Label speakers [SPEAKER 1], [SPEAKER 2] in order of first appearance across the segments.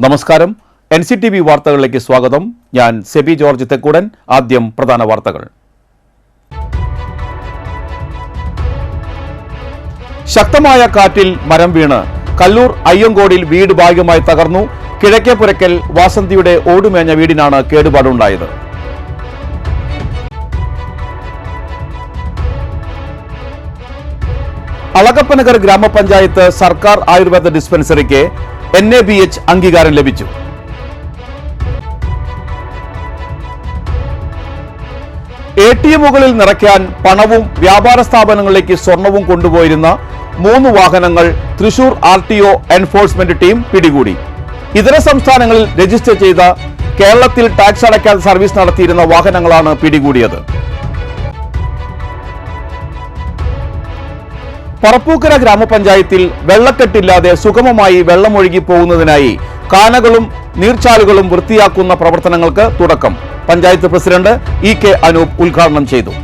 [SPEAKER 1] നമസ്കാരം. NCTV വാർത്തകളിലേക്ക് സ്വാഗതം. ഞാൻ സെബി ജോർജ് തെക്കൂടൻ. ആദ്യം പ്രധാന വാർത്തകൾ. ശക്തമായ കാറ്റിൽ മരം വീണ് കല്ലൂർ അയ്യങ്കോടിൽ വീട് ഭാഗികമായി തകർന്നു. കിഴക്കേപ്പുരയ്ക്കൽ വാസന്തിയുടെ ഓടുമേഞ്ഞ വീടിനാണ് കേടുപാടുണ്ടായത്. അളകപ്പനഗർ ഗ്രാമപഞ്ചായത്ത് സർക്കാർ ആയുർവേദ ഡിസ്പെൻസറിക്ക് NABH അംഗീകാരം ലഭിച്ചു. ATMകളിൽ നിറയ്ക്കാൻ പണവും വ്യാപാര സ്ഥാപനങ്ങളിലേക്ക് സ്വർണവും കൊണ്ടുപോയിരുന്ന 3 വാഹനങ്ങൾ തൃശൂർ RTO എൻഫോഴ്സ്മെന്റ് ടീം പിടികൂടി. ഇതര സംസ്ഥാനങ്ങളിൽ രജിസ്റ്റർ ചെയ്ത കേരളത്തിൽ ടാക്സ് അടയ്ക്കാതെ സർവീസ് നടത്തിയിരുന്ന വാഹനങ്ങളാണ് പിടികൂടിയത്. പറപ്പൂക്കര ഗ്രാമപഞ്ചായത്തിൽ വെള്ളക്കെട്ടില്ലാതെ സുഗമമായി വെള്ളമൊഴുകി പോകുന്നതിനായി കാനകളും നീർച്ചാലുകളും വൃത്തിയാക്കുന്ന പ്രവർത്തനങ്ങൾക്ക് തുടക്കം. പഞ്ചായത്ത് പ്രസിഡന്റ് EK അനൂപ് ഉദ്ഘാടനം ചെയ്തു.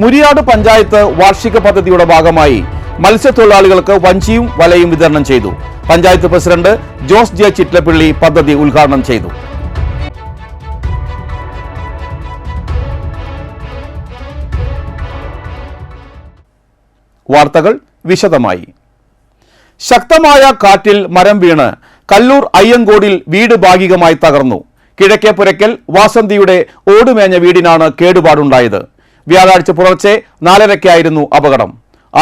[SPEAKER 1] മുരിയാട് പഞ്ചായത്ത് വാർഷിക പദ്ധതിയുടെ ഭാഗമായി മത്സ്യത്തൊഴിലാളികൾക്ക് വഞ്ചിയും വലയും വിതരണം ചെയ്തു. പഞ്ചായത്ത് പ്രസിഡന്റ് ജോസ് J ചിറ്റലപ്പള്ളി പദ്ധതി ഉദ്ഘാടനം ചെയ്തു. വാർത്തകൾ വിശദമായി. ശക്തമായ കാറ്റിൽ മരം വീണ് കല്ലൂർ അയ്യങ്കോടിൽ വീട് ഭാഗികമായി തകർന്നു. കിഴക്കേപ്പുരയ്ക്കൽ വാസന്തിയുടെ ഓടുമേഞ്ഞ വീടിനാണ് കേടുപാടുണ്ടായത്. വ്യാഴാഴ്ച പുലർച്ചെ 4:30-ക്കായിരുന്നു അപകടം.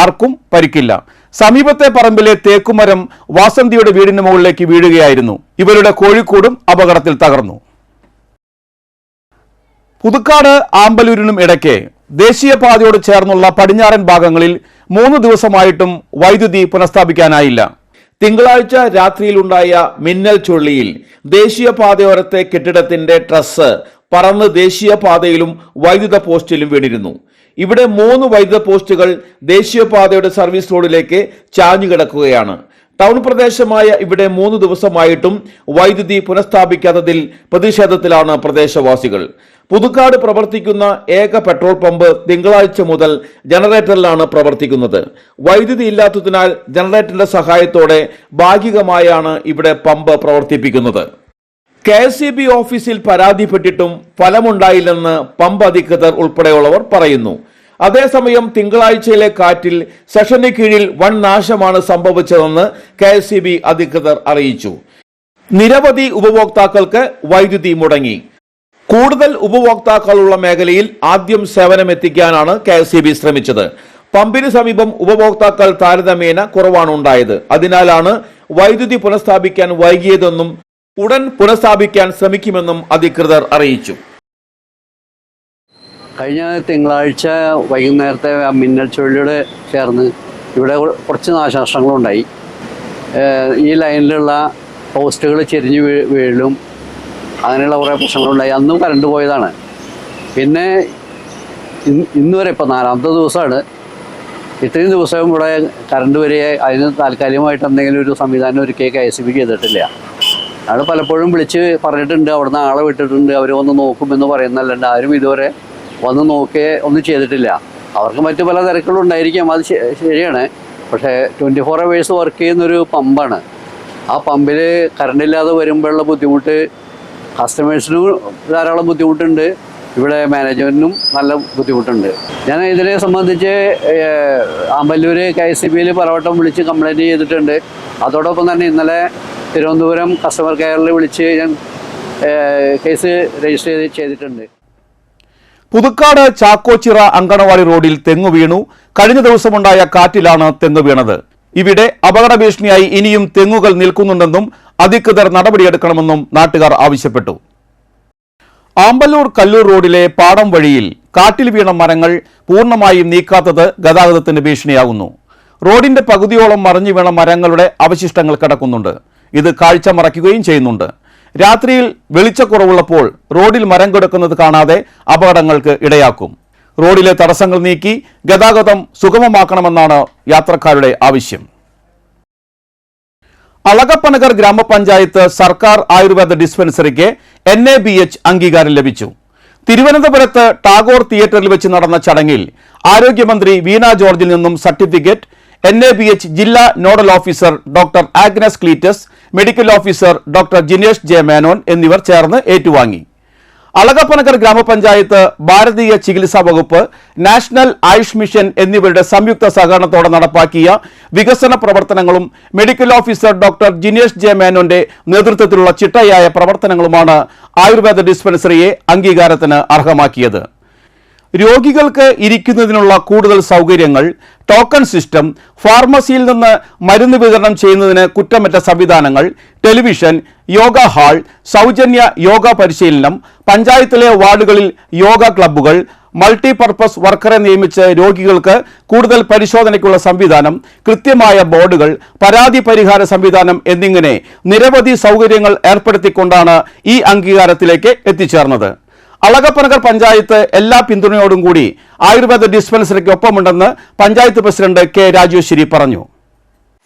[SPEAKER 1] ആർക്കും പരിക്കില്ല. സമീപത്തെ പറമ്പിലെ തേക്കുമരം വാസന്തിയുടെ വീടിന് മുകളിലേക്ക് വീഴുകയായിരുന്നു. ഇവരുടെ കോഴിക്കോടും അപകടത്തിൽ തകർന്നു. പുതുക്കാട് ആമ്പലൂരിനും ഇടയ്ക്ക് ദേശീയപാതയോട് ചേർന്നുള്ള പടിഞ്ഞാറൻ ഭാഗങ്ങളിൽ 3 ദിവസമായിട്ടും വൈദ്യുതി പുനഃസ്ഥാപിക്കാനായില്ല. തിങ്കളാഴ്ച രാത്രിയിലുണ്ടായ മിന്നൽ ചുഴലിയിൽ ദേശീയപാതയോരത്തെ കെട്ടിടത്തിന്റെ ട്രസ് പറന്ന് ദേശീയപാതയിലും വൈദ്യുത പോസ്റ്റിലും വീണിരുന്നു. ഇവിടെ 3 വൈദ്യുത പോസ്റ്റുകൾ ദേശീയപാതയുടെ സർവീസ് റോഡിലേക്ക് ചാഞ്ഞുകിടക്കുകയാണ്. ടൗൺ പ്രദേശമായ ഇവിടെ 3 ദിവസമായിട്ടും വൈദ്യുതി പുനഃസ്ഥാപിക്കാത്തതിൽ പ്രതിഷേധത്തിലാണ് പ്രദേശവാസികൾ. പുതുക്കാട് പ്രവർത്തിക്കുന്ന ഏക പെട്രോൾ പമ്പ് തിങ്കളാഴ്ച മുതൽ ജനറേറ്ററിലാണ് പ്രവർത്തിക്കുന്നത്. വൈദ്യുതി ഇല്ലാത്തതിനാൽ ജനറേറ്ററിന്റെ സഹായത്തോടെ ഭാഗികമായാണ് ഇവിടെ പമ്പ് പ്രവർത്തിപ്പിക്കുന്നത്. KSEB ഓഫീസിൽ പരാതിപ്പെട്ടിട്ടും ഫലമുണ്ടായില്ലെന്ന് പമ്പ് അധികൃതർ ഉൾപ്പെടെയുള്ളവർ പറയുന്നു. അതേസമയം തിങ്കളാഴ്ചയിലെ കാറ്റിൽ സെഷന് കീഴിൽ വൻ നാശമാണ് സംഭവിച്ചതെന്ന് KSEB അധികൃതർ അറിയിച്ചു. നിരവധി ഉപഭോക്താക്കൾക്ക് വൈദ്യുതി മുടങ്ങി. കൂടുതൽ ഉപഭോക്താക്കളുള്ള മേഖലയിൽ ആദ്യം സേവനമെത്തിക്കാനാണ് KSEB ശ്രമിച്ചത്. പമ്പിന് സമീപം ഉപഭോക്താക്കൾ താരതമ്യേന കുറവാണ് ഉണ്ടായത്. അതിനാലാണ് വൈദ്യുതി പുനഃസ്ഥാപിക്കാൻ വൈകിയതെന്നും ഉടൻ പുനഃസ്ഥാപിക്കാൻ ശ്രമിക്കുമെന്നും അധികൃതർ അറിയിച്ചു.
[SPEAKER 2] കഴിഞ്ഞ തിങ്കളാഴ്ച വൈകുന്നേരത്തെ മിന്നൽ ചുഴലിയോട് ചേർന്ന് ഇവിടെ കുറച്ച് നാശനഷ്ടങ്ങളുണ്ടായി. ഈ ലൈനിലുള്ള പോസ്റ്റുകൾ ചെരിഞ്ഞ് വീഴും, അങ്ങനെയുള്ള കുറേ പ്രശ്നങ്ങളുണ്ടായി. അന്നും കറണ്ട് പോയതാണ്. പിന്നെ ഇന്ന് വരെ ഇപ്പോൾ 4ാമത്തെ ദിവസമാണ്. ഇത്രയും ദിവസവും ഇവിടെ കറണ്ട് വരെ അതിന് താൽക്കാലികമായിട്ട് എന്തെങ്കിലും ഒരു സംവിധാനം ഒരുക്കി KSEB ചെയ്തിട്ടില്ല. ഞങ്ങൾ പലപ്പോഴും വിളിച്ച് പറഞ്ഞിട്ടുണ്ട്, അവിടുന്ന് ആളെ വിട്ടിട്ടുണ്ട്, അവർ വന്ന് നോക്കുമെന്ന് പറയുന്നല്ലാണ്ട് ആരും ഇതുവരെ വന്ന് നോക്കുകയോ ഒന്നും ചെയ്തിട്ടില്ല. അവർക്ക് മറ്റു പല തിരക്കുകളും ഉണ്ടായിരിക്കാം, അത് ശരിയാണ്. പക്ഷേ 24 hours വർക്ക് ചെയ്യുന്നൊരു പമ്പാണ്. ആ പമ്പിൽ കറണ്ടില്ലാതെ വരുമ്പോഴുള്ള ബുദ്ധിമുട്ട് കസ്റ്റമേഴ്സിനും ധാരാളം ബുദ്ധിമുട്ടുണ്ട്, ഇവിടെ മാനേജ്മെൻറ്റിനും നല്ല ബുദ്ധിമുട്ടുണ്ട്. ഞാൻ ഇതിനെ സംബന്ധിച്ച് ആമ്പല്ലൂർ KSEBയിൽ പലവട്ടം വിളിച്ച് കംപ്ലയിൻറ്റ് ചെയ്തിട്ടുണ്ട്. അതോടൊപ്പം തന്നെ ഇന്നലെ തിരുവനന്തപുരം കസ്റ്റമർ കെയറിൽ വിളിച്ച് ഞാൻ കേസ് രജിസ്റ്റർ ചെയ്തിട്ടുണ്ട്.
[SPEAKER 1] പുതുക്കാട് ചാക്കോച്ചിറ അങ്കണവാടി റോഡിൽ തെങ്ങു വീണു. കഴിഞ്ഞ ദിവസമുണ്ടായ കാറ്റിലാണ് തെങ്ങ് വീണത്. ഇവിടെ അപകട ഭീഷണിയായി ഇനിയും തെങ്ങുകൾ നിൽക്കുന്നുണ്ടെന്നും അധികൃതർ നടപടിയെടുക്കണമെന്നും നാട്ടുകാർ ആവശ്യപ്പെട്ടു. ആമ്പല്ലൂർ കല്ലൂർ റോഡിലെ പാടം വഴിയിൽ കാറ്റിൽ വീണ മരങ്ങൾ പൂർണ്ണമായും നീക്കാത്തത് ഗതാഗതത്തിന് ഭീഷണിയാകുന്നു. റോഡിന്റെ പകുതിയോളം മറിഞ്ഞു വീണ മരങ്ങളുടെ അവശിഷ്ടങ്ങൾ കിടക്കുന്നുണ്ട്. ഇത് കാഴ്ച മറയ്ക്കുകയും ചെയ്യുന്നുണ്ട്. രാത്രിയിൽ വെളിച്ചക്കുറവുള്ളപ്പോൾ റോഡിൽ മരം കിടക്കുന്നത് കാണാതെ അപകടങ്ങൾക്ക് ഇടയാക്കും. റോഡിലെ തടസ്സങ്ങൾ നീക്കി ഗതാഗതം സുഗമമാക്കണമെന്നാണ് യാത്രക്കാരുടെ ആവശ്യം. അളകപ്പനഗർ ഗ്രാമപഞ്ചായത്ത് സർക്കാർ ആയുർവേദ ഡിസ്പെൻസറിക്ക് NABH അംഗീകാരം ലഭിച്ചു. തിരുവനന്തപുരത്ത് ടാഗോർ തിയേറ്ററിൽ വെച്ച് നടന്ന ചടങ്ങിൽ ആരോഗ്യമന്ത്രി വീണ ജോർജിൽ നിന്നും സർട്ടിഫിക്കറ്റ് NABH ജില്ലാ nodal officer doctor Agnes Cleetus, medical officer doctor Jinesh J Menon എന്നിവർ ചേർന്ന് ഏറ്റുവാങ്ങി. അളഗപ്പനഗർ ഗ്രാമപഞ്ചായത്ത്, ഭാരതീയ ചികിത്സാ വകുപ്പ്, നാഷണൽ ആയുഷ് മിഷൻ എന്നിവരുടെ സംയുക്ത സഹകരണത്തോടെ നടപ്പാക്കിയ വികസന പ്രവർത്തനങ്ങളും medical officer doctor Jinesh J മേനോന്റെ നേതൃത്വത്തിലുള്ള ചിട്ടയായ പ്രവർത്തനങ്ങളുമാണ് ആയുർവേദ ഡിസ്പെൻസറിയെ അംഗീകാരത്തിന് അർഹമാക്കിയത്. രോഗികൾക്ക് ഇരിക്കുന്നതിനുള്ള കൂടുതൽ സൗകര്യങ്ങൾ, ടോക്കൺ സിസ്റ്റം, ഫാർമസിയിൽ നിന്ന് മരുന്ന് വിതരണം ചെയ്യുന്നതിന് കുറ്റമറ്റ സംവിധാനങ്ങൾ, ടെലിവിഷൻ, യോഗ ഹാൾ, സൗജന്യ യോഗ പരിശീലനം, പഞ്ചായത്തിലെ വാർഡുകളിൽ യോഗ ക്ലബ്ബുകൾ, മൾട്ടിപർപ്പസ് വർക്കറെ നിയമിച്ച് രോഗികൾക്ക് കൂടുതൽ പരിശോധനയ്ക്കുള്ള സംവിധാനം, കൃത്യമായ ബോർഡുകൾ, പരാതി പരിഹാര സംവിധാനം എന്നിങ്ങനെ നിരവധി സൗകര്യങ്ങൾ ഏർപ്പെടുത്തിക്കൊണ്ടാണ് ഈ അംഗീകാരത്തിലേക്ക് എത്തിച്ചേർന്നത്. അളഗപ്പനഗർ പഞ്ചായത്ത് എല്ലാ പിന്തുണയോടും കൂടി ആയുർവേദ ഡിസ്പെൻസറിക്ക് ഒപ്പമുണ്ടെന്ന് പഞ്ചായത്ത് പ്രസിഡന്റ് കെ രാജേശ്വരി പറഞ്ഞു.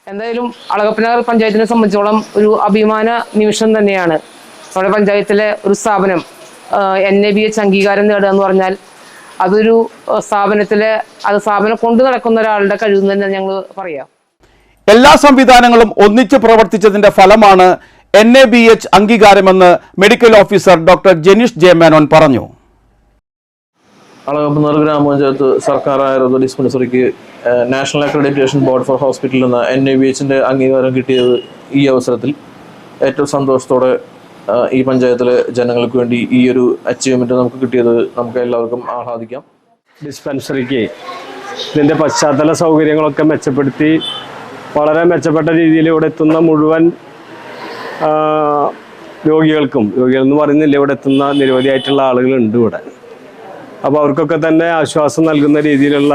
[SPEAKER 3] എന്തായാലും അളഗപ്പനഗർ പഞ്ചായത്തിനെ സംബന്ധിച്ചോളം ഒരു അഭിമാന നിമിഷം തന്നെയാണ്. നമ്മുടെ പഞ്ചായത്തിലെ ഒരു സ്ഥാപനം NABH അംഗീകാരം നേടുക എന്ന് പറഞ്ഞാൽ അതൊരു സ്ഥാപനം കൊണ്ടു നടക്കുന്ന ഒരാളുടെ കഴിവ് തന്നെ ഞങ്ങൾ പറയാം.
[SPEAKER 1] എല്ലാ സംവിധാനങ്ങളും ഒന്നിച്ച് പ്രവർത്തിച്ചതിന്റെ ഫലമാണ് NABH അംഗീകാരമെന്ന് medical officer doctor Jeneesh J Menon പറഞ്ഞു.
[SPEAKER 4] അളഗപ്പനഗർ ഗ്രാമപഞ്ചായത്ത് സർക്കാർ ആയുർവേദ ഡിസ്പെൻസറിക്ക് national accreditation board for hospital എന്ന NABHന്റെ അംഗീകാരം കിട്ടിയത് ഈ അവസരത്തിൽ ഏറ്റവും സന്തോഷത്തോടെ ഈ പഞ്ചായത്തിലെ ജനങ്ങൾക്ക് വേണ്ടി ഈ ഒരു അച്ചീവ്മെന്റ് നമുക്ക് കിട്ടിയത് നമുക്ക് എല്ലാവർക്കും ആഹ്ലാദിക്കാം.
[SPEAKER 5] ഡിസ്പെൻസറിക്ക് ഇതിൻ്റെ പശ്ചാത്തല സൗകര്യങ്ങളൊക്കെ മെച്ചപ്പെടുത്തി വളരെ മെച്ചപ്പെട്ട രീതിയിൽ ഇവിടെ എത്തുന്ന മുഴുവൻ രോഗികളെന്ന് പറയുന്നില്ല, ഇവിടെ എത്തുന്ന നിരവധിയായിട്ടുള്ള ആളുകളുണ്ട് ഇവിടെ. അപ്പോൾ അവർക്കൊക്കെ തന്നെ ആശ്വാസം നൽകുന്ന രീതിയിലുള്ള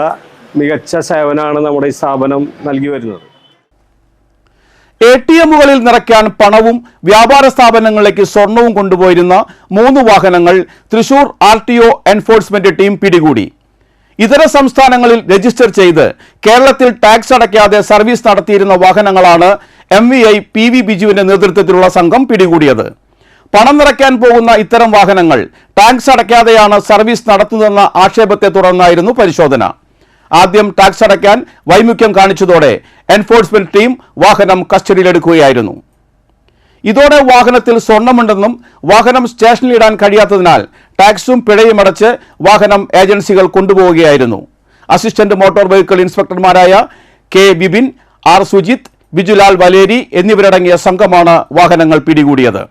[SPEAKER 5] മികച്ച സേവനമാണ് നമ്മുടെ ഈ സ്ഥാപനം നൽകി വരുന്നത്.
[SPEAKER 1] ATMകളിൽ നിറയ്ക്കാൻ പണവും വ്യാപാര സ്ഥാപനങ്ങളിലേക്ക് സ്വർണവും കൊണ്ടുപോയിരുന്ന 3 വാഹനങ്ങൾ തൃശൂർ RTO എൻഫോഴ്സ്മെന്റ് ടീം പിടികൂടി. ഇതര സംസ്ഥാനങ്ങളിൽ രജിസ്റ്റർ ചെയ്ത് കേരളത്തിൽ ടാക്സ് അടയ്ക്കാതെ സർവീസ് നടത്തിയിരുന്ന വാഹനങ്ങളാണ് MVI PV ബിജുവിന്റെ നേതൃത്വത്തിലുള്ള സംഘം പിടികൂടിയത്. പണം നിറയ്ക്കാൻ പോകുന്ന ഇത്തരം വാഹനങ്ങൾ ടാക്സ് അടയ്ക്കാതെയാണ് സർവീസ് നടത്തുന്നതെന്ന ആക്ഷേപത്തെ തുടർന്നായിരുന്നു പരിശോധന. ആദ്യം ടാക്സ് അടയ്ക്കാൻ വൈമുഖ്യം കാണിച്ചതോടെ എൻഫോഴ്സ്മെന്റ് ടീം വാഹനം കസ്റ്റഡിയിലെടുക്കുകയായിരുന്നു. ഇതോടെ വാഹനത്തിൽ സ്വർണമുണ്ടെന്നും വാഹനം സ്റ്റേഷനിൽ ഇടാൻ കഴിയാത്തതിനാൽ ടാക്സും പിഴയും അടച്ച് വാഹനം ഏജൻസികൾ കൊണ്ടുപോവുകയായിരുന്നു. അസിസ്റ്റന്റ് മോട്ടോർ വെഹിക്കിൾ ഇൻസ്പെക്ടർമാരായ K ബിബിൻ, R സുജിത്ത്, ബിജുലാൽ വലേരി എന്നിവരടങ്ങിയ സംഘമാണ് വാഹനങ്ങൾ പിടികൂടിയത്.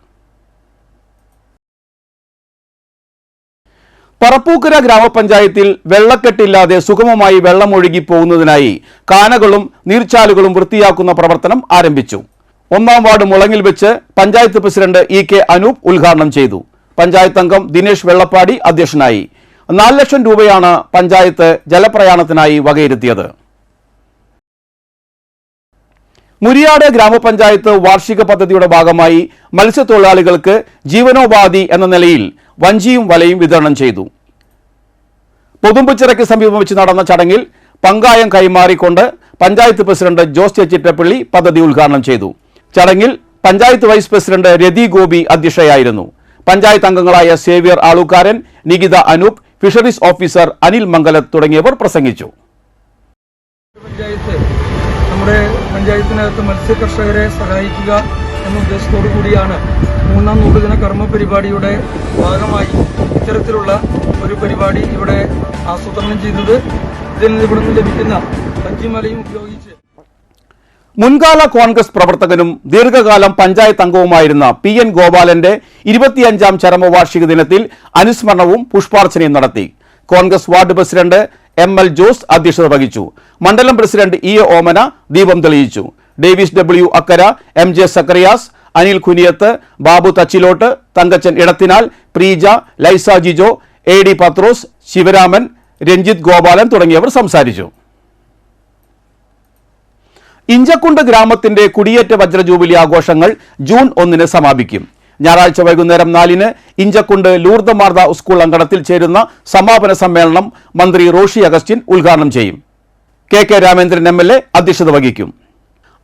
[SPEAKER 1] പറപ്പൂക്കര ഗ്രാമപഞ്ചായത്തിൽ വെള്ളക്കെട്ടില്ലാതെ സുഗമമായി വെള്ളമൊഴുകി പോകുന്നതിനായി കാനകളും നീർച്ചാലുകളും വൃത്തിയാക്കുന്ന പ്രവർത്തനം ആരംഭിച്ചു. 1-ാം വാർഡ് മുളങ്ങിൽ വെച്ച് പഞ്ചായത്ത് പ്രസിഡന്റ് EK അനൂപ് ഉദ്ഘാടനം ചെയ്തു. പഞ്ചായത്ത് അംഗം ദിനേശ് വെള്ളപ്പാടി അധ്യക്ഷനായി. 4 ലക്ഷം രൂപയാണ് പഞ്ചായത്ത് ജലപ്രയാണത്തിനായി വകയിരുത്തിയത്. മുരിയാട് ഗ്രാമപഞ്ചായത്ത് വാർഷിക പദ്ധതിയുടെ ഭാഗമായി മത്സ്യത്തൊഴിലാളികൾക്ക് ജീവനോപാധി എന്ന നിലയിൽ വഞ്ചിയും വലയും വിതരണം ചെയ്തു. പൊതുമ്പുച്ചിറയ്ക്ക് സമീപം വെച്ച് നടന്ന ചടങ്ങിൽ പങ്കായം കൈമാറിക്കൊണ്ട് പഞ്ചായത്ത് പ്രസിഡന്റ് ജോസ് ചിറ്റപ്പള്ളി പദ്ധതി ഉദ്ഘാടനം ചെയ്തു. ചടങ്ങിൽ പഞ്ചായത്ത് വൈസ് പ്രസിഡന്റ് രതി ഗോപി അധ്യക്ഷയായിരുന്നു. പഞ്ചായത്ത് അംഗങ്ങളായ Xavier ആളുകാരൻ, Nikita Anoop, fisheries officer Anil മംഗലത്ത് തുടങ്ങിയവർ പ്രസംഗിച്ചു.
[SPEAKER 6] നമ്മുടെ പഞ്ചായത്തിനകത്ത് മത്സ്യ കർഷകരെ സഹായിക്കുക എന്ന ഉദ്ദേശത്തോടു കൂടിയാണ് 3-ാം നൂറുദിന കർമ്മ പരിപാടിയുടെ ഭാഗമായി ഇത്തരത്തിലുള്ള ഒരു പരിപാടി ഇവിടെ ആസൂത്രണം ചെയ്തത്. ഇതിൽ നിന്ന് ലഭിക്കുന്ന വഞ്ചിമലയും ഉപയോഗിച്ച്
[SPEAKER 1] മുൻകാല കോൺഗ്രസ് പ്രവർത്തകനും ദീർഘകാലം പഞ്ചായത്ത് അംഗവുമായിരുന്ന PN ഗോപാലന്റെ 25-ാം ചരമവാർഷിക ദിനത്തിൽ അനുസ്മരണവും പുഷ്പാർച്ചനയും നടത്തി. Congress ward president ML Jose അധ്യക്ഷത വഹിച്ചു. മണ്ഡലം പ്രസിഡന്റ് EA ഓമന ദീപം തെളിയിച്ചു. ഡേവിസ് W അക്കര, MJ സക്കറിയാസ്, അനിൽ കുനിയത്ത്, ബാബു തച്ചിലോട്ട്, തങ്കച്ചൻ ഇടത്തിനാൽ, പ്രീജ, ലൈസ ജിജോ, AD പത്രോസ്, ശിവരാമൻ, രഞ്ജിത്ത് ഗോപാലൻ തുടങ്ങിയവർ സംസാരിച്ചു. ഇഞ്ചക്കുണ്ട് ഗ്രാമത്തിന്റെ കുടിയേറ്റ വജ്ര ജൂബിലി ആഘോഷങ്ങൾ ജൂൺ 1-ന് സമാപിക്കും. ഞായറാഴ്ച വൈകുന്നേരം 4-ന് ഇഞ്ചക്കുണ്ട് ലൂർദ് മാർദ സ്കൂൾ അങ്കണത്തിൽ ചേരുന്ന സമാപന സമ്മേളനം മന്ത്രി റോഷി അഗസ്റ്റിൻ ഉദ്ഘാടനം ചെയ്യും. KK രാമേന്ദ്രൻ MLA അധ്യക്ഷത വഹിക്കും.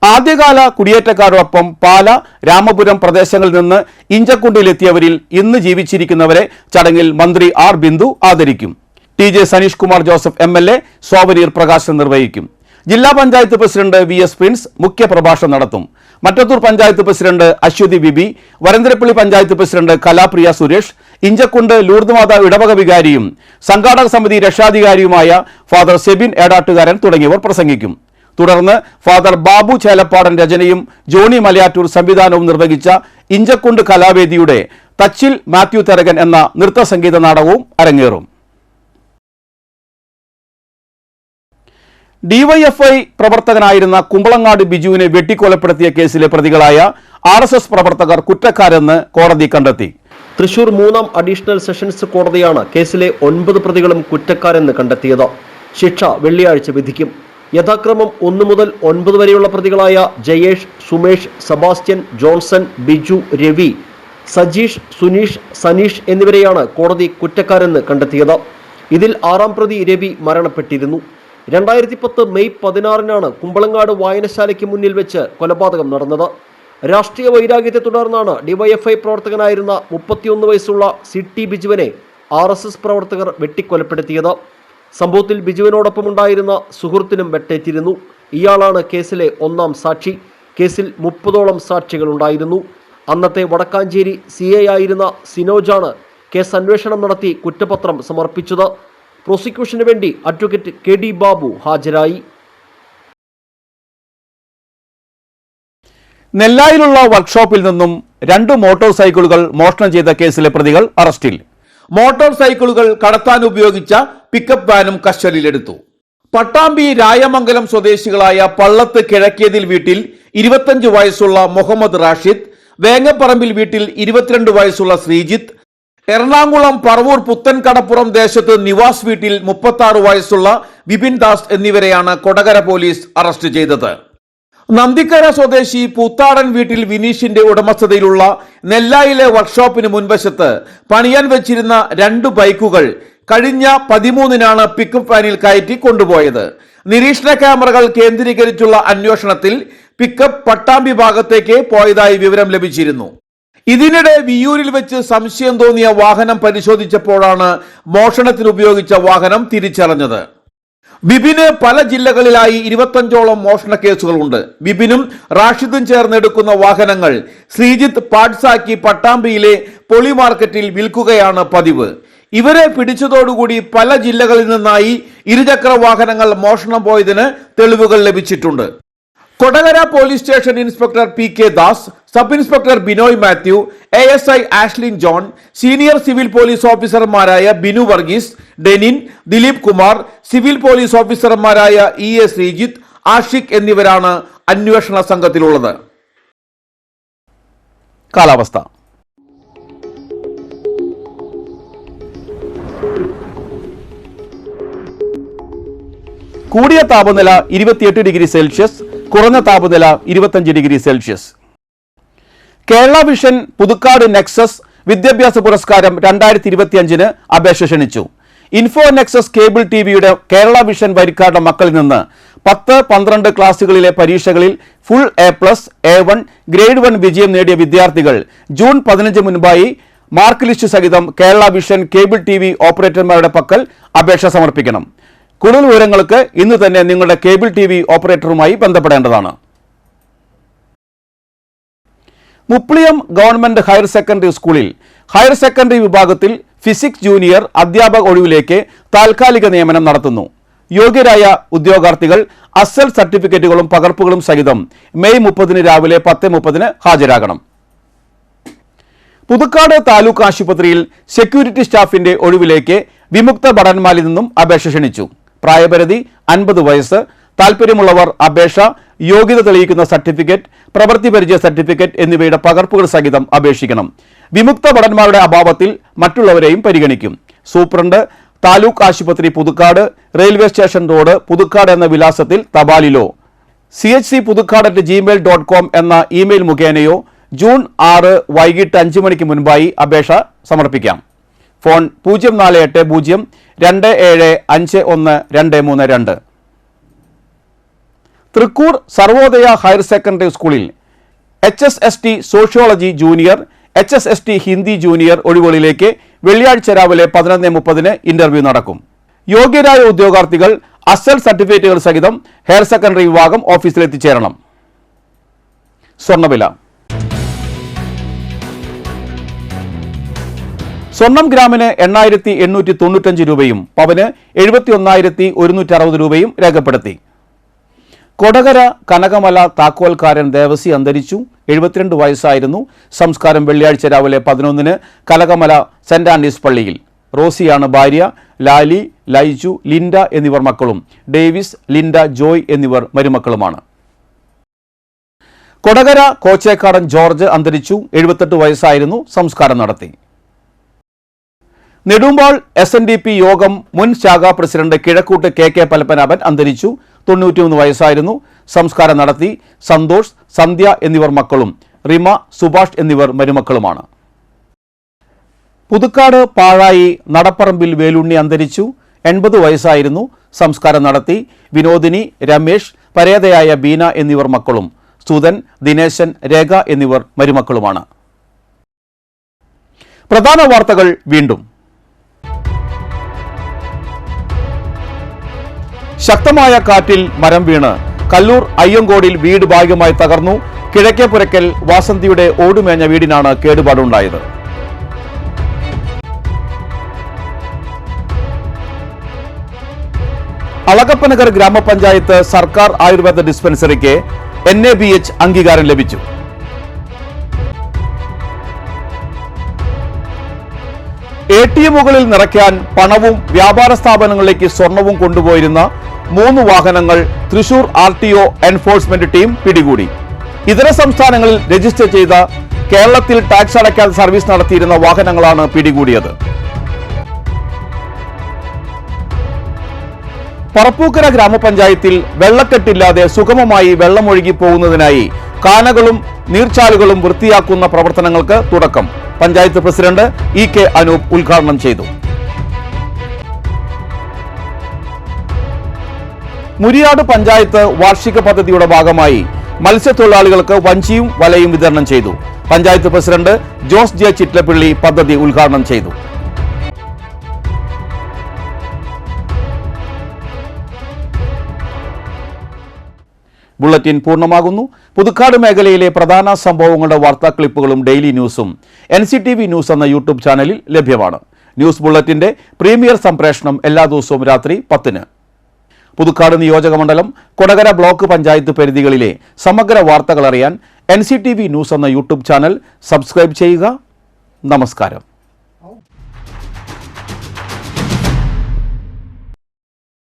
[SPEAKER 1] ആദ്യകാല കുടിയേറ്റക്കാരോടൊപ്പം പാല, രാമപുരം പ്രദേശങ്ങളിൽ നിന്ന് ഇഞ്ചക്കുണ്ടിലെത്തിയവരിൽ ഇന്ന് ജീവിച്ചിരിക്കുന്നവരെ ചടങ്ങിൽ മന്ത്രി R ബിന്ദു ആദരിക്കും. TJ Saneesh Kumar Joseph MLA souvenir പ്രകാശനം നിർവഹിക്കും. ജില്ലാ പഞ്ചായത്ത് പ്രസിഡന്റ് VS പ്രിൻസ് മുഖ്യപ്രഭാഷണം നടത്തും. മറ്റത്തൂർ പഞ്ചായത്ത് പ്രസിഡന്റ് അശ്വതി ബിബി, വരന്തരപ്പള്ളി പഞ്ചായത്ത് പ്രസിഡന്റ് കലാപ്രിയ സുരേഷ്, ഇഞ്ചക്കുണ്ട് ലൂർദ് മാതാ ഇടവക വികാരിയും സംഘാടക സമിതി രക്ഷാധികാരിയുമായ ഫാദർ സെബിൻ ഏടാട്ടുകാരൻ തുടങ്ങിയവർ പ്രസംഗിക്കും. തുടർന്ന് ഫാദർ ബാബു ചേലപ്പാടൻ രചനയും ജോണി മലയാറ്റൂർ സംവിധാനവും നിർവഹിച്ച ഇഞ്ചക്കുണ്ട് കലാവേദിയുടെ തച്ചിൽ മാത്യു തരകൻ എന്ന നൃത്തസംഗീത നാടകവും അരങ്ങേറും. ഡിവൈഎഫ്ഐ പ്രവർത്തകനായിരുന്ന കുമ്പളങ്ങാട് ബിജുവിനെ വെട്ടിക്കൊലപ്പെടുത്തിയ കേസിലെ പ്രതികളായ RSS പ്രവർത്തകർ കുറ്റക്കാരെന്ന് കോടതി കണ്ടെത്തി.
[SPEAKER 7] തൃശൂർ 3ാം അഡീഷണൽ സെഷൻസ് കോടതിയാണ് കേസിലെ 9 പ്രതികളും കുറ്റക്കാരെന്ന് കണ്ടെത്തിയത്. ശിക്ഷ വെള്ളിയാഴ്ച വിധിക്കും. യഥാക്രമം 1 മുതൽ 9 വരെയുള്ള പ്രതികളായ ജയേഷ്, സുമേഷ്, സെബാസ്റ്റ്യൻ, ജോൺസൺ, ബിജു, രവി, സജീഷ്, സുനീഷ്, സനീഷ് എന്നിവരെയാണ് കോടതി കുറ്റക്കാരെന്ന് കണ്ടെത്തിയത്. ഇതിൽ 6ാം പ്രതി രവി മരണപ്പെട്ടിരുന്നു. 2010 മെയ് 16-നാണ് കുമ്പളങ്ങാട് വായനശാലയ്ക്ക് മുന്നിൽ വെച്ച് കൊലപാതകം നടന്നത്. രാഷ്ട്രീയ വൈരാഗ്യത്തെ തുടർന്നാണ് ഡിവൈഎഫ്ഐ പ്രവർത്തകനായിരുന്ന 31 വയസ്സുള്ള CT ബിജുവിനെ RSS പ്രവർത്തകർ വെട്ടിക്കൊലപ്പെടുത്തിയത്. സംഭവത്തിൽ ബിജുവിനോടൊപ്പം ഉണ്ടായിരുന്ന സുഹൃത്തിനും വെട്ടേറ്റിരുന്നു. ഇയാളാണ് കേസിലെ 1ാം സാക്ഷി. കേസിൽ 30ഓളം സാക്ഷികളുണ്ടായിരുന്നു. അന്നത്തെ വടക്കാഞ്ചേരി CI ആയിരുന്ന സിനോജാണ് കേസ് അന്വേഷണം നടത്തി കുറ്റപത്രം സമർപ്പിച്ചത്. പ്രോസിക്യൂഷന് വേണ്ടി അഡ്വക്കേറ്റ് KD ബാബു ഹാജരായി.
[SPEAKER 1] നെല്ലായിലുള്ള വർക്ക്ഷോപ്പിൽ നിന്നും 2 മോട്ടോർ സൈക്കിളുകൾ മോഷണം ചെയ്ത കേസിലെ പ്രതികൾ അറസ്റ്റിൽ. മോട്ടോർ സൈക്കിളുകൾ കടത്താൻ ഉപയോഗിച്ച പിക്കപ്പ് വാനും കസ്റ്റഡിയിലെടുത്തു. പട്ടാമ്പി രായമംഗലം സ്വദേശികളായ പള്ളത്ത് കിഴക്കേതിൽ വീട്ടിൽ 25 വയസ്സുള്ള മുഹമ്മദ് റാഷിദ്, വേങ്ങപ്പറമ്പിൽ വീട്ടിൽ 22 വയസ്സുള്ള ശ്രീജിത്ത്, എറണാകുളം പറവൂർ പുത്തൻകടപ്പുറം ദേശത്ത് നിവാസ് വീട്ടിൽ 36 വയസ്സുള്ള വിപിൻ ദാസ് എന്നിവരെയാണ് കൊടകര പോലീസ് അറസ്റ്റ് ചെയ്തത്. നന്ദിക്കര സ്വദേശി പൂത്താടൻ വീട്ടിൽ വിനീഷിന്റെ ഉടമസ്ഥതയിലുള്ള നെല്ലായിലെ വർക്ക്ഷോപ്പിന് മുൻവശത്ത് പണിയാൻ വെച്ചിരുന്ന 2 ബൈക്കുകൾ കഴിഞ്ഞ 13-നാണ് പിക്കപ്പ് വാനിൽ കയറ്റി കൊണ്ടുപോയത്. നിരീക്ഷണ ക്യാമറകൾ കേന്ദ്രീകരിച്ചുള്ള അന്വേഷണത്തിൽ പിക്കപ്പ് പട്ടാമ്പി ഭാഗത്തേക്ക് പോയതായി വിവരം ലഭിച്ചിരുന്നു. ഇതിനിടെ വിയ്യൂരിൽ വെച്ച് സംശയം തോന്നിയ വാഹനം പരിശോധിച്ചപ്പോഴാണ് മോഷണത്തിന് ഉപയോഗിച്ച വാഹനം തിരിച്ചറിഞ്ഞത്. ബിബിന് പല ജില്ലകളിലായി 25ഓളം മോഷണ കേസുകളുണ്ട്. ബിബിനും റാഷിദും ചേർന്നെടുക്കുന്ന വാഹനങ്ങൾ ശ്രീജിത്ത് പാഡ്സാക്കി പട്ടാമ്പിയിലെ പൊളി മാർക്കറ്റിൽ വിൽക്കുകയാണ് പതിവ്. ഇവരെ പിടിച്ചതോടുകൂടി പല ജില്ലകളിൽ നിന്നായി ഇരുചക്ര വാഹനങ്ങൾ മോഷണം പോയതിന് തെളിവുകൾ ലഭിച്ചിട്ടുണ്ട്. Kodakara police station inspector PK Das, sub inspector Binoy Mathew, ASI Ashlin John, senior civil police ഓഫീസർമാരായ ബിനു വർഗീസ്, ഡെനിൻ, ദിലീപ് കുമാർ, സിവിൽ പോലീസ് ഓഫീസർമാരായ EA ശ്രീജിത്ത്, ആഷിഖ് എന്നിവരാണ് അന്വേഷണ സംഘത്തിലുള്ളത്. കാലാവസ്ഥ. കൂടിയ താപനില 28 ഡിഗ്രി സെൽഷ്യസ്, കുറഞ്ഞ താപനില 25 degree Celsius. Kerala vision Puthukkad Nexus വിദ്യാഭ്യാസ പുരസ്കാരം 2025-ന് അപേക്ഷ ക്ഷണിച്ചു. ഇൻഫോ നെക്സസ് കേബിൾ TVയുടെ കേരള വിഷൻ വരിക്കാരുടെ മക്കളിൽ നിന്ന് 10-12 ക്ലാസുകളിലെ പരീക്ഷകളിൽ ഫുൾ A+, A1, ഗ്രേഡ് 1 വിജയം നേടിയ വിദ്യാർത്ഥികൾ ജൂൺ 15 മുൻപായി മാർക്ക് ലിസ്റ്റ് സഹിതം കേരള വിഷൻ കേബിൾ TV ഓപ്പറേറ്റർമാരുടെ പക്കൽ അപേക്ഷ സമർപ്പിക്കണം. കൂടുതൽ വിവരങ്ങൾക്ക് ഇന്ന് തന്നെ നിങ്ങളുടെ കേബിൾ TV ഓപ്പറേറ്ററുമായി ബന്ധപ്പെടേണ്ടതാണ്. മുപ്ലിയം ഗവൺമെന്റ് ഹയർ സെക്കൻഡറി സ്കൂളിൽ ഹയർ സെക്കൻഡറി വിഭാഗത്തിൽ ഫിസിക്സ് ജൂനിയർ അധ്യാപക ഒഴിവിലേക്ക് താൽക്കാലിക നിയമനം നടത്തുന്നു. യോഗ്യരായ ഉദ്യോഗാർത്ഥികൾ അസൽ സർട്ടിഫിക്കറ്റുകളും പകർപ്പുകളും സഹിതം മെയ് 30-ന് രാവിലെ 10:30-ന് ഹാജരാകണം. പുതുക്കാട് താലൂക്ക് ആശുപത്രിയിൽ സെക്യൂരിറ്റി സ്റ്റാഫിന്റെ ഒഴിവിലേക്ക് വിമുക്ത ഭടന്മാരിൽ നിന്നും അപേക്ഷ ക്ഷണിച്ചു. പ്രായപരിധി 50 വയസ്സ്. താൽപ്പര്യമുള്ളവർ അപേക്ഷ, യോഗ്യത തെളിയിക്കുന്ന സർട്ടിഫിക്കറ്റ്, പ്രവൃത്തി പരിചയ സർട്ടിഫിക്കറ്റ് എന്നിവയുടെ പകർപ്പുകൾ സഹിതം അപേക്ഷിക്കണം. വിമുക്ത ഭടന്മാരുടെ അഭാവത്തിൽ മറ്റുള്ളവരെയും പരിഗണിക്കും. സൂപ്രണ്ട്, താലൂക്ക് ആശുപത്രി Puthukkad, railway station road, Puthukkad എന്ന വിലാസത്തിൽ തപാലിലോ chcpudukkad@gmail.com എന്ന ഇമെയിൽ മുഖേനയോ ജൂൺ 6 വൈകിട്ട് 5 മണിക്ക് മുൻപായി അപേക്ഷ സമർപ്പിക്കാം. Phone 048027512232. Thrikkur Sarvodaya higher secondary സ്കൂളിൽ HSST sociology junior, HSST Hindi junior ഒഴിവുകളിലേക്ക് വെള്ളിയാഴ്ച രാവിലെ 11:30-ന് ഇന്റർവ്യൂ നടക്കും. യോഗ്യരായ ഉദ്യോഗാർത്ഥികൾ അസൽ സർട്ടിഫിക്കറ്റുകൾ സഹിതം ഹയർ സെക്കൻഡറി വിഭാഗം ഓഫീസിൽ എത്തിച്ചേരണം. സ്വർണ്ണവില. സ്വർണം ഗ്രാമിന് 8,895 രൂപയും പവന് 71,160 രൂപയും രേഖപ്പെടുത്തി. കൊടകര കനകമല താക്കോൽക്കാരൻ ദേവസി അന്തരിച്ചു. 72 വയസ്സായിരുന്നു. സംസ്കാരം വെള്ളിയാഴ്ച രാവിലെ 11-ന് കനകമല സെന്റ് ആൻഡീസ് പള്ളിയിൽ. റോസിയാണ് ഭാര്യ. ലാലി, ലൈജു, ലിൻഡ എന്നിവർ മക്കളും. ഡേവിസ്, ലിൻഡ, ജോയ് എന്നിവർ മരുമക്കളുമാണ്. കൊടകര കോച്ചേക്കാടൻ ജോർജ് അന്തരിച്ചു. 78 വയസ്സായിരുന്നു. സംസ്കാരം നടത്തി. നെടുമ്പാൾ SNDP യോഗം മുൻ ശാഖാ പ്രസിഡന്റ് കിഴക്കൂട്ട് KK പലപ്പനാഭൻ അന്തരിച്ചു. 93 വയസ്സായിരുന്നു. സംസ്കാരം നടത്തി. സന്തോഷ്, സന്ധ്യ എന്നിവർ മക്കളും. റിമ, സുഭാഷ് എന്നിവർ മരുമക്കളുമാണ്. പുതുക്കാട് പാഴായി നടപ്പറമ്പിൽ വേലുണ്ണി അന്തരിച്ചു. 80 വയസ്സായിരുന്നു. സംസ്കാരം നടത്തി. വിനോദിനി, രമേശ്, പരേതയായ ബീന എന്നിവർ മക്കളും. സുധൻ, ദിനേശൻ, രേഖ എന്നിവർ മരുമക്കളുമാണ്. പ്രധാന വാർത്തകൾ വീണ്ടും. ശക്തമായ കാറ്റിൽ മരം വീണ് കല്ലൂർ അയ്യങ്കോടിൽ വീട് ഭാഗികമായി തകർന്നു. കിഴക്കേപ്പുരക്കൽ വാസന്തിയുടെ ഓടുമേഞ്ഞ വീടിനാണ് കേടുപാടുണ്ടായത്. അളകപ്പനഗർ ഗ്രാമപഞ്ചായത്ത് സർക്കാർ ആയുർവേദ ഡിസ്പെൻസറിക്ക് NABH അംഗീകാരം ലഭിച്ചു. ATMകളിൽ നിറയ്ക്കാൻ പണവും വ്യാപാര സ്ഥാപനങ്ങളിലേക്ക് സ്വർണവും കൊണ്ടുപോയിരുന്ന 3 വാഹനങ്ങൾ തൃശൂർ RTO എൻഫോഴ്സ്മെന്റ് ടീം പിടികൂടി. ഇതര സംസ്ഥാനങ്ങളിൽ രജിസ്റ്റർ ചെയ്ത കേരളത്തിൽ ടാക്സ് അടയ്ക്കാതെ സർവീസ് നടത്തിയിരുന്ന വാഹനങ്ങളാണ് പിടികൂടിയത്. പറപ്പൂക്കര ഗ്രാമപഞ്ചായത്തിൽ വെള്ളക്കെട്ടില്ലാതെ സുഗമമായി വെള്ളമൊഴുകി പോകുന്നതിനായി കാനകളും നീർച്ചാലുകളും വൃത്തിയാക്കുന്ന പ്രവർത്തനങ്ങൾക്ക് തുടക്കം. പഞ്ചായത്ത് പ്രസിഡന്റ് EK അനൂപ് ഉദ്ഘാടനം ചെയ്തു. മുരിയാട് പഞ്ചായത്ത് വാർഷിക പദ്ധതിയുടെ ഭാഗമായി മത്സ്യത്തൊഴിലാളികൾക്ക് വഞ്ചിയും വലയും വിതരണം ചെയ്തു. പഞ്ചായത്ത് പ്രസിഡന്റ് ജോസ് J ചിറ്റലപ്പള്ളി പദ്ധതി ഉദ്ഘാടനം ചെയ്തു. ബുള്ളറ്റിൻ പൂർണ്ണമാകുന്നു. പുതുക്കാട് മേഖലയിലെ പ്രധാന സംഭവങ്ങളുടെ വാർത്താ ക്ലിപ്പുകളും ഡെയിലി ന്യൂസും NCTV ന്യൂസ് എന്ന യൂട്യൂബ് ചാനലിൽ ലഭ്യമാണ്. ന്യൂസ് ബുള്ളറ്റിന്റെ പ്രീമിയർ സംപ്രേഷണം എല്ലാ ദിവസവും രാത്രി 10-ന്. പുതുക്കാട് നിയോജകമണ്ഡലം, കൊടകര ബ്ലോക്ക് പഞ്ചായത്ത് പരിധികളിലെ സമഗ്ര വാർത്തകൾ അറിയാൻ NCTV ന്യൂസ് എന്ന യൂട്യൂബ് ചാനൽ സബ്സ്ക്രൈബ് ചെയ്യുക. നമസ്കാരം.